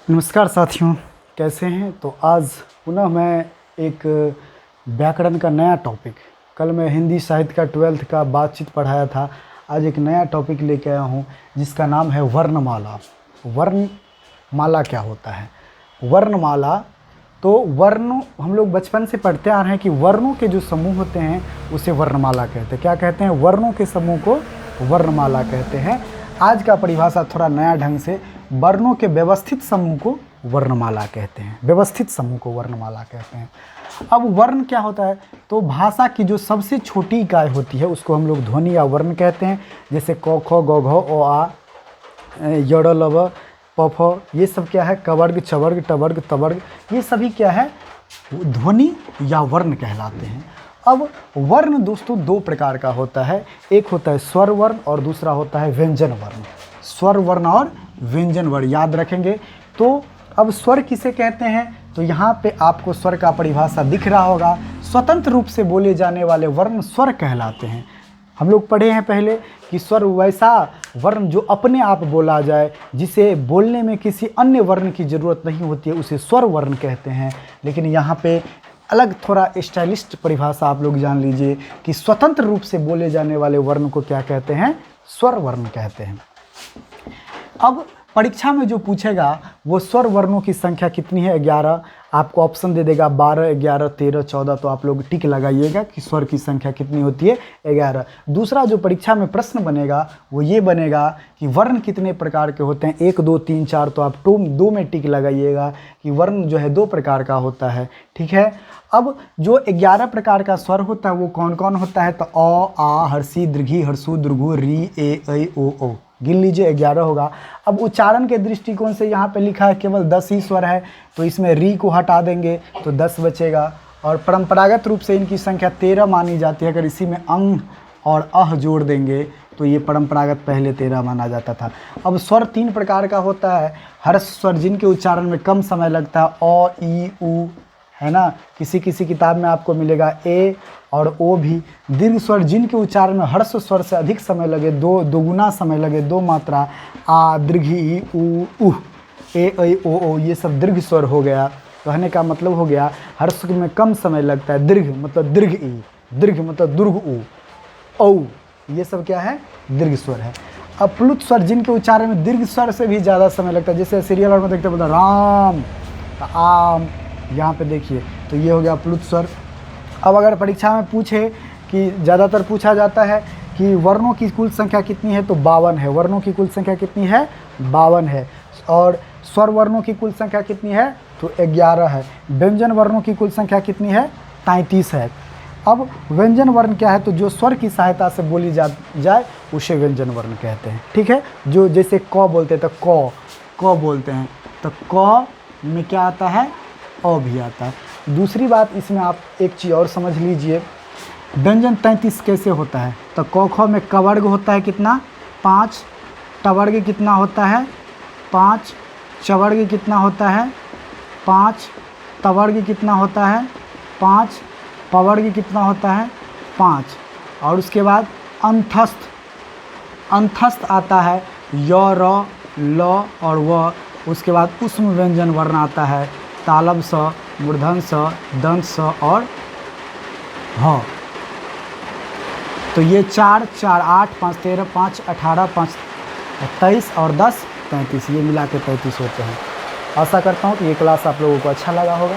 नमस्कार साथियों, कैसे हैं। तो आज पुनः मैं एक व्याकरण का नया टॉपिक, कल मैं हिंदी साहित्य का 12th का बातचीत पढ़ाया था। आज एक नया टॉपिक लेके आया हूँ जिसका नाम है वर्णमाला। वर्णमाला क्या होता है? वर्णमाला तो वर्ण हम लोग बचपन से पढ़ते आ रहे हैं कि वर्णों के जो समूह होते हैं उसे वर्णमाला कहते हैं। क्या कहते हैं? वर्णों के समूह को वर्णमाला कहते हैं। आज का परिभाषा थोड़ा नया ढंग से, वर्णों के व्यवस्थित समूह को वर्णमाला कहते हैं। व्यवस्थित समूह को वर्णमाला कहते हैं। अब वर्ण क्या होता है? तो भाषा की जो सबसे छोटी इकाई होती है उसको हम लोग ध्वनि या वर्ण कहते हैं। जैसे क ख ग घ ओ आ य र ल व प फ, ये सब क्या है? कवर्ग चवर्ग टवर्ग तवर्ग, ये सभी क्या है? ध्वनि या वर्ण कहलाते हैं। अब वर्ण दोस्तों दो प्रकार का होता है। एक होता है स्वर वर्ण और दूसरा होता है व्यंजन वर्ण। स्वर वर्ण और व्यंजन वर्ण याद रखेंगे। तो अब स्वर किसे कहते हैं? तो यहाँ पे आपको स्वर का परिभाषा दिख रहा होगा। स्वतंत्र रूप से बोले जाने वाले वर्ण स्वर कहलाते हैं। हम लोग पढ़े हैं पहले कि स्वर वैसा वर्ण जो अपने आप बोला जाए, जिसे बोलने में किसी अन्य वर्ण की ज़रूरत नहीं होती है, उसे स्वर वर्ण कहते हैं। लेकिन यहाँ पे अलग थोड़ा स्टाइलिस्ट परिभाषा आप लोग जान लीजिए कि स्वतंत्र रूप से बोले जाने वाले वर्ण को क्या कहते हैं? स्वर वर्ण कहते हैं। अब परीक्षा में जो पूछेगा वो स्वर वर्णों की संख्या कितनी है? 11। आपको ऑप्शन दे देगा 12, 11, 13, 14। तो आप लोग टिक लगाइएगा कि स्वर की संख्या कितनी होती है? 11। दूसरा जो परीक्षा में प्रश्न बनेगा वो ये बनेगा कि वर्ण कितने प्रकार के होते हैं? 1, 2, 3, 4। तो आप 2 में टिक लगाइएगा कि वर्ण जो है 2 प्रकार का होता है। ठीक है। अब जो 11 प्रकार का स्वर होता है वो कौन कौन होता है? तो अ, आ, हर्षी, दीर्घी, हर्षु, दीर्घु, री, ए, ऐ, ओ। गिन लीजिए 11 होगा। अब उच्चारण के दृष्टिकोण से यहाँ पे लिखा है केवल 10 ही स्वर है, तो इसमें री को हटा देंगे तो 10 बचेगा। और परंपरागत रूप से इनकी संख्या 13 मानी जाती है। अगर इसी में अंग और अह जोड़ देंगे तो ये परंपरागत पहले 13 माना जाता था। अब स्वर 3 प्रकार का होता है। हर्ष स्वर जिनके उच्चारण में कम समय लगता है, अ, ई, उ, है ना। किसी किसी किताब में आपको मिलेगा ए और ओ भी। दीर्घ स्वर जिनके उच्चारण में हर्ष स्वर से अधिक समय लगे, दोगुना समय लगे, 2 मात्रा, आ, दीर्घी, उ, उह, ए, ऐ, ओ, ये सब दीर्घ स्वर हो गया। कहने का मतलब हो गया हर्ष में कम समय लगता है। दीर्घ मतलब दीर्घ ई, दीर्घ मतलब दुर्घ उ, औ, ये सब क्या है? दीर्घ स्वर है। अब प्लुत स्वर जिनके उच्चारण में दीर्घ स्वर से भी ज़्यादा समय लगता है, जैसे सीरियल में देखते बोलते राम, आम, यहाँ पे देखिए, तो ये हो गया प्लुत स्वर। अब अगर परीक्षा में पूछे कि ज़्यादातर पूछा जाता है कि वर्णों की कुल संख्या कितनी है, तो 52 है। वर्णों की कुल संख्या कितनी है? 52 है। और स्वर वर्णों की कुल संख्या कितनी है? तो 11 है। व्यंजन वर्णों की कुल संख्या कितनी है? 33 है। अब व्यंजन वर्ण क्या है? तो जो स्वर की सहायता से बोली जाए उसे व्यंजन वर्ण कहते हैं। ठीक है। जो जैसे क बोलते हैं तो क बोलते हैं, तो क में क्या आता है? अ भी आता है। दूसरी बात इसमें आप एक चीज़ और समझ लीजिए, व्यंजन 33 कैसे होता है? तो क ख में कवर्ग होता है कितना? 5। टवर्ग कितना होता है? 5। चवर्ग कितना होता है? 5। तवर्ग कितना होता है? 5। पवर्ग कितना होता है? 5। और उसके बाद अंतस्थ आता है, य, र, ल और व। उसके बाद उष्म व्यंजन वर्ण आता है, तालब स, मूर्धन स, दंत स और ह। तो ये 4, 4, 8, 5, 13, 5, 18, 5, 23 और 10, 33, ये मिला के 33 होते हैं। आशा करता हूँ कि ये क्लास आप लोगों को अच्छा लगा होगा।